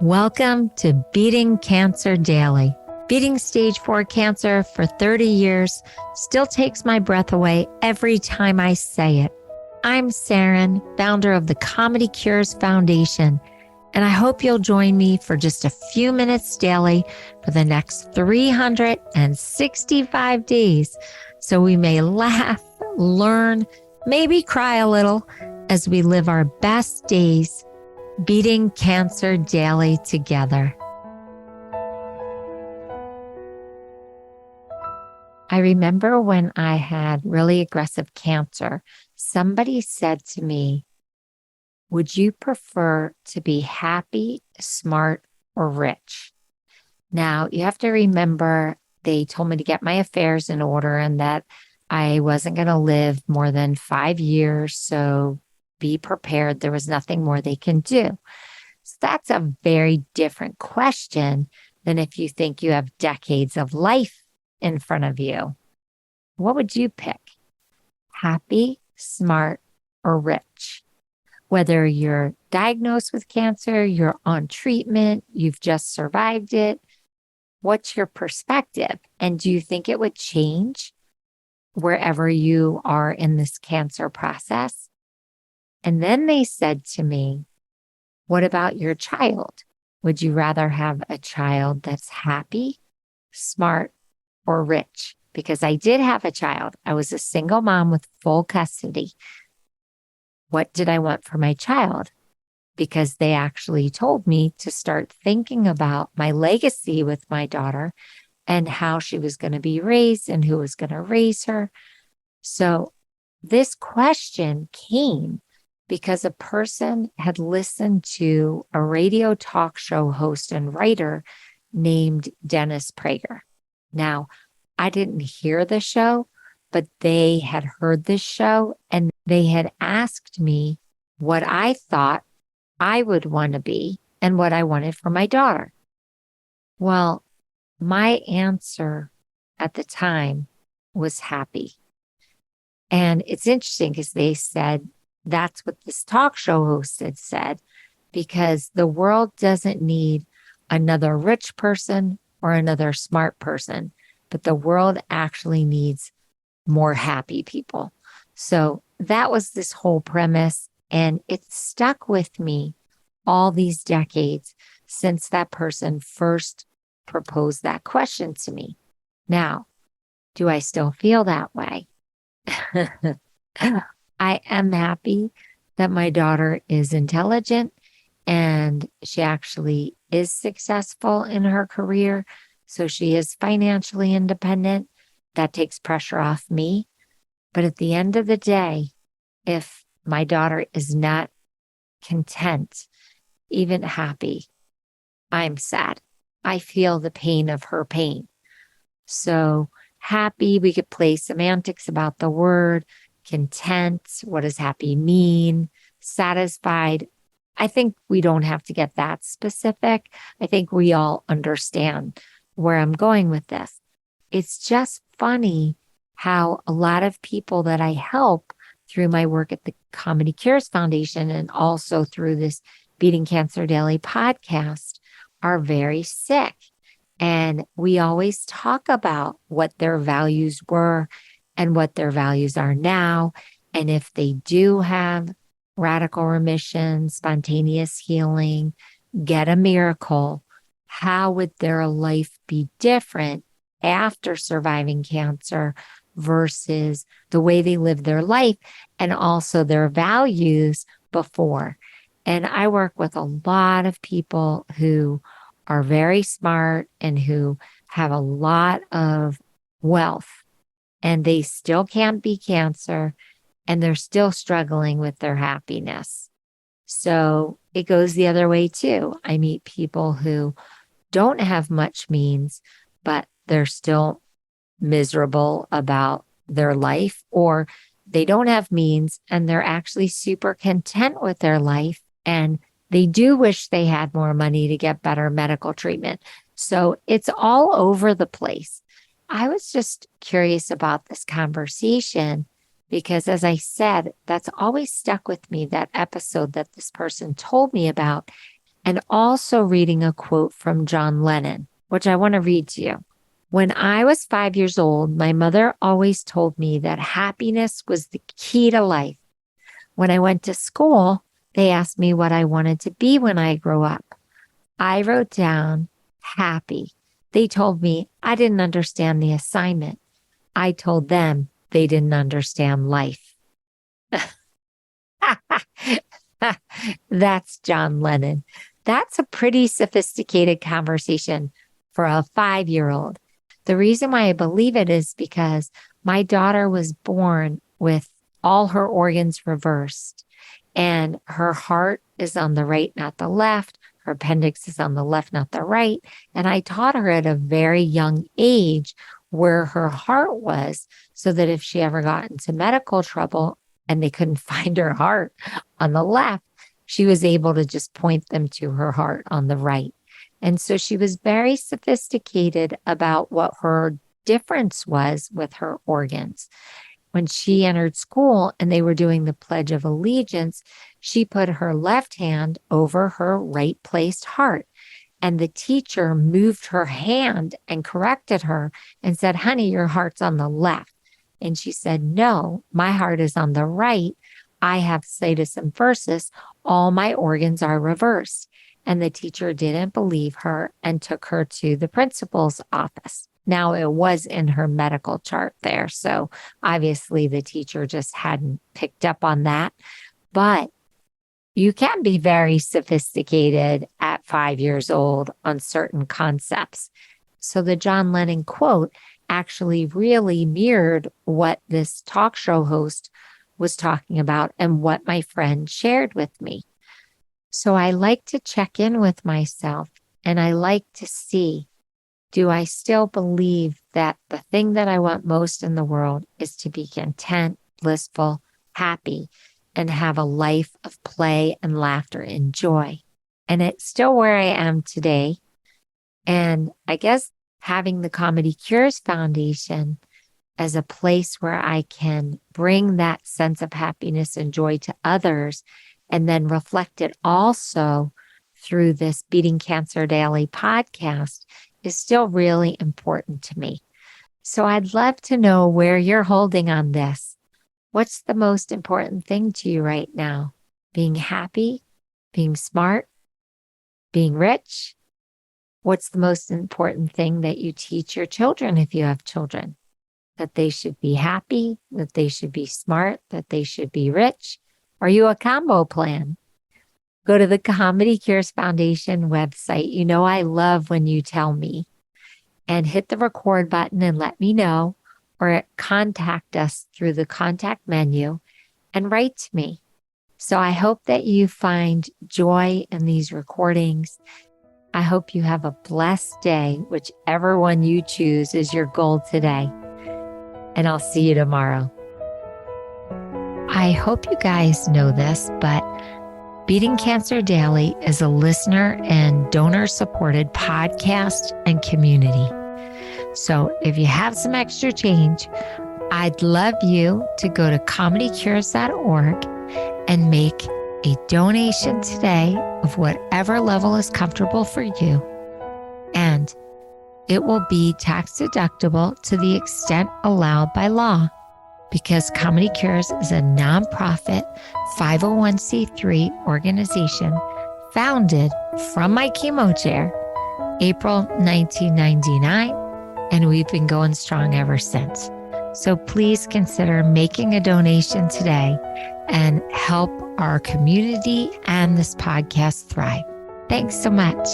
Welcome to Beating Cancer Daily. Beating stage 4 cancer for 30 years still takes my breath away every time I say it. I'm Saranne, founder of the Comedy Cures Foundation, and I hope you'll join me for just a few minutes daily for the next 365 days so we may laugh, learn, maybe cry a little as we live our best days beating cancer daily together. I remember when I had really aggressive cancer, somebody said to me, "Would you prefer to be happy, smart, or rich?" Now, you have to remember they told me to get my affairs in order and that I wasn't going to live more than 5 years. So be prepared. There was nothing more they can do. So that's a very different question than if you think you have decades of life in front of you. What would you pick? Happy, smart, or rich? Whether you're diagnosed with cancer, you're on treatment, you've just survived it, what's your perspective? And do you think it would change wherever you are in this cancer process? And then they said to me, what about your child? Would you rather have a child that's happy, smart, or rich? Because I did have a child. I was a single mom with full custody. What did I want for my child? Because they actually told me to start thinking about my legacy with my daughter and how she was going to be raised and who was going to raise her. So this question came because a person had listened to a radio talk show host and writer named Dennis Prager. Now, I didn't hear the show, but they had heard this show and they had asked me what I thought I would want to be and what I wanted for my daughter. Well, my answer at the time was happy. And it's interesting because they said, that's what this talk show host had said, because the world doesn't need another rich person or another smart person, but the world actually needs more happy people. So that was this whole premise, and it stuck with me all these decades since that person first proposed that question to me. Now, do I still feel that way? I am happy that my daughter is intelligent and she actually is successful in her career. So she is financially independent. That takes pressure off me. But at the end of the day, if my daughter is not content, even happy, I'm sad. I feel the pain of her pain. So happy, we could play semantics about the word. Content, what does happy mean? Satisfied. I think we don't have to get that specific. I think we all understand where I'm going with this. It's just funny how a lot of people that I help through my work at the Comedy Cures Foundation and also through this Beating Cancer Daily podcast are very sick. And we always talk about what their values were and what their values are now. And if they do have radical remission, spontaneous healing, get a miracle, how would their life be different after surviving cancer versus the way they lived their life and also their values before? And I work with a lot of people who are very smart and who have a lot of wealth, and they still can't beat cancer, and they're still struggling with their happiness. So it goes the other way too. I meet people who don't have much means, but they're still miserable about their life, or they don't have means and they're actually super content with their life, and they do wish they had more money to get better medical treatment. So it's all over the place. I was just curious about this conversation because, as I said, that's always stuck with me, that episode that this person told me about. and also reading a quote from John Lennon, which I want to read to you. When I was 5 years old, my mother always told me that happiness was the key to life. When I went to school, they asked me what I wanted to be when I grew up. I wrote down happy. They told me I didn't understand the assignment. I told them they didn't understand life. That's John Lennon. That's a pretty sophisticated conversation for a 5-year-old. The reason why I believe it is because my daughter was born with all her organs reversed, and her heart is on the right, not the left. Her appendix is on the left, not the right. And I taught her at a very young age where her heart was, so that if she ever got into medical trouble and they couldn't find her heart on the left, she was able to just point them to her heart on the right. And so she was very sophisticated about what her difference was with her organs. When she entered school and they were doing the Pledge of Allegiance, she put her left hand over her right placed heart. And the teacher moved her hand and corrected her and said, "Honey, your heart's on the left." And she said, "No, my heart is on the right. I have situs inversus. All my organs are reversed." And the teacher didn't believe her and took her to the principal's office. Now, it was in her medical chart there, so obviously the teacher just hadn't picked up on that. But you can be very sophisticated at 5 years old on certain concepts. So the John Lennon quote actually really mirrored what this talk show host was talking about and what my friend shared with me. So I like to check in with myself, and I like to see, do I still believe that the thing that I want most in the world is to be content, blissful, happy, and have a life of play and laughter and joy? And it's still where I am today. And I guess having the Comedy Cures Foundation as a place where I can bring that sense of happiness and joy to others, and then reflect it also through this Beating Cancer Daily podcast, is still really important to me. So I'd love to know where you're holding on this. What's the most important thing to you right now? Being happy, being smart, being rich? What's the most important thing that you teach your children if you have children? That they should be happy, that they should be smart, that they should be rich? Are you a combo plan? Go to the Comedy Cures Foundation website. You know I love when you tell me. And hit the record button and let me know, or contact us through the contact menu and write to me. So I hope that you find joy in these recordings. I hope you have a blessed day, whichever one you choose is your goal today. And I'll see you tomorrow. I hope you guys know this, but Beating Cancer Daily is a listener and donor-supported podcast and community. So if you have some extra change, I'd love you to go to comedycures.org and make a donation today of whatever level is comfortable for you. And it will be tax deductible to the extent allowed by law, because Comedy Cures is a nonprofit 501c3 organization founded from my chemo chair, April 1999, and we've been going strong ever since. So please consider making a donation today and help our community and this podcast thrive. Thanks so much.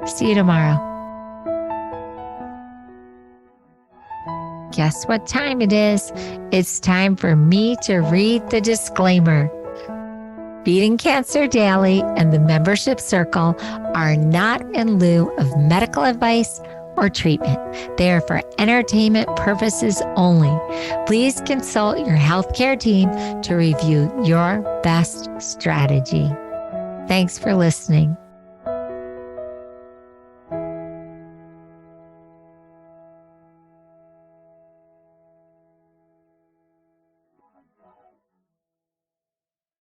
See you tomorrow. Guess what time it is? It's time for me to read the disclaimer. Beating Cancer Daily and the membership circle are not in lieu of medical advice or treatment. They are for entertainment purposes only. Please consult your healthcare team to review your best strategy. Thanks for listening.